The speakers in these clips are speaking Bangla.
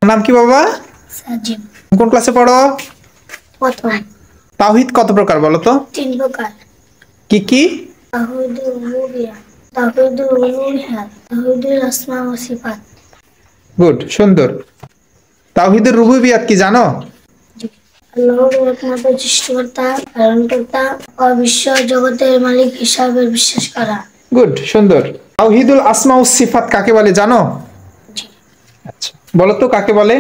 নাম কি বাবা? সাজিব। কোন ক্লাসে পড়ো? প্রথম। তাওহীদ কত প্রকার বলো তো? 3 প্রকার। কি কি? তাওহীদুল রুবুবিয়্যাহ, তাওহীদুল উলূহিয়্যাহ, তাওহীদুল আসমা ওয়া সিফাত। গুড, সুন্দর। তাওহীদের রুবুবিয়াত কি জানো? আল্লাহর একমাত্র সৃষ্টিকর্তা, পালনকর্তা ও বিশ্ব জগতের মালিক হিসাবে বিশ্বাস করা। গুড, সুন্দর। তাওহীদুল আসমা ওয়াস সিফাত কাকে বলে জানো? আচ্ছা, বলো তো কাকে বলে?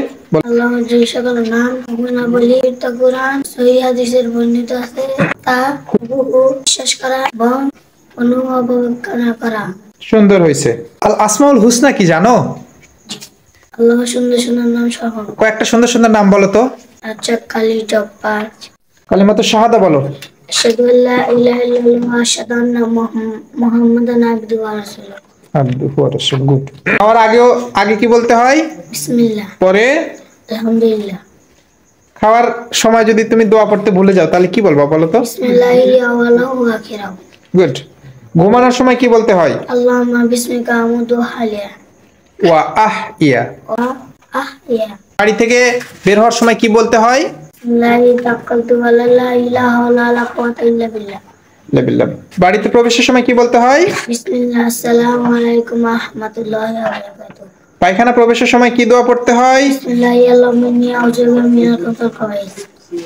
আল্লাহর যে সকল নাম গুণাবলী কোরআন সহিহ হাদিসের বর্ণিত আছে তা হুবহু বিশ্বাস করা এবং অনুভব করা। সুন্দর হয়েছে। আল আসমাউল হুসনা কি জানো? আল্লাহর সুন্দর সুন্দর নাম সহ। কয়েকটা সুন্দর সুন্দর নাম বলো তো। রাজ্জাক, খালিদ, জব্বার। কালিমাতু শাহাদা বলো। আশহাদু আল্লা ইলাহা ইল্লাল্লাহ ওয়া আশহাদু আন্না মুহাম্মাদান আবদুহু ওয়া রাসূলুহু। আব্দুহু ওয়া রাসূলুহু। গুড। আগে কি বলতে হয়? বিসমিল্লাহ। পরে আলহামদুলিল্লাহ। খাওয়ার সময় যদি তুমি দোয়া পড়তে ভুলে যাও তাহলে কি বলবা বলো তো? বিসমিল্লাহি আওয়ালাহু ওয়া আখিরাহু। গুড। ঘুমানোর সময় কি বলতে হয়? আল্লাহুম্মা বিসমিকা আমুতু ওয়া আহইয়া। ওয়া আহইয়া। ওয়া আহইয়া। বাড়ি থেকে বের হওয়ার সময় কি বলতে হয়? বিসমিল্লাহি তাওয়াক্কালতু আলা লা ইলাহা ওয়া লা কুওয়াতা ইল্লা বিল্লাহ। বিল্লাহ। বাড়িতে প্রবেশের সময় কি বলতে হয়? বিসমিল্লাহ, আসসালামু আলাইকুম ওয়া রাহমাতুল্লাহি ওয়া বারাকাতুহু। পায়খানা প্রবেশের সময় কি দোয়া পড়তে হয়? বিসমিল্লাহি আল্লাহুম্মা ইন্নী আউযু বিকা মিনাল খাবাইস।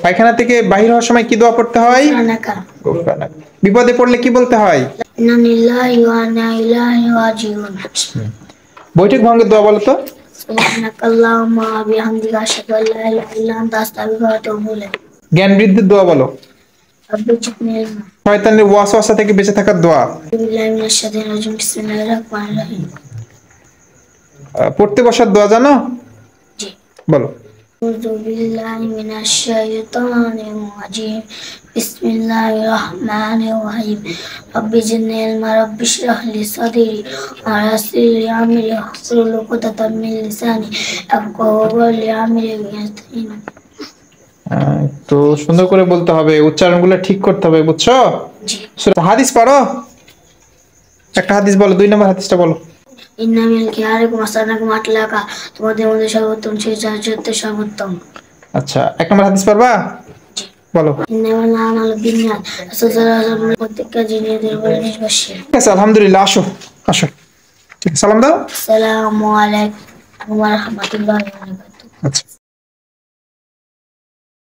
পায়খানা থেকে বাহির হওয়ার সময় কি দোয়া পড়তে হয়? গুফরানাকা। গুফরানাক। বিপদে পড়লে কি বলতে হয়? ইন্না লিল্লাহি ওয়া ইন্না ইলাইহি রাজিউন। বৈঠক ভঙ্গের দোয়া বলো তো। সুবহানাকাল্লাহুম্মা ওয়া বিহামদিকা আশহাদু আল্লা ইলাহা ইল্লা আনতা আস্তাগফিরুকা ওয়া আতুবু ইলাইক। জ্ঞান বৃদ্ধির দোয়া বলো। রব্বি জিদনি ইলমা। শয়তানের ওয়াসওয়াসা থেকে বেঁচে থাকার দোয়া। বিল্লাহি মিনাশ শাইতানির রাজিম। বিসমিল্লাহির রাহমানির রাহিম। পড়তে বসার দোয়া জানো? জি। বলো। আউযু বিল্লাহি মিনাশ শাইতানির রাজিম। বিসমিল্লাহির রাহমানির রাহিম। রব্বি জিদনি ইলমা। রব্বি ইশরাহ লি সাদরি ওয়া ইয়াসসির লি আমরি ওয়াহলুল উকদাতাম মিন লিসানি ইয়াফকাহু কওলি। আমিন। তো সুন্দর করে বলতে হবে, উচ্চারণগুলো ঠিক করতে হবে, বুঝছো? জি। সূরা হাদিস পড়ো। একটা হাদিস বলো, 2 নম্বর হাদিসটা বলো। ইন্না মিনাল খিয়ারিকুম আহসানাকুম আখলাকা। তোমাদের মধ্যে সর্বোত্তম সেই যার চরিত্র সর্বোত্তম। আচ্ছা, 1 নম্বর হাদিস পারবা? জি। বলো। ইন্নামাল আমালু বিন্নিয়াত। রাসূল সাল্লাল্লাহু আলাইহি ওয়াসাল্লাম প্রত্যেক কাজে নিয়তের উপর নির্ভরশীল। ঠিক আছে, আলহামদুলিল্লাহ। আসো আসো। ঠিক আছে, সালাম দাও। আসসালামু আলাইকুম ওয়া রাহমাতুল্লাহি ওয়া বারাকাতুহু। আচ্ছা।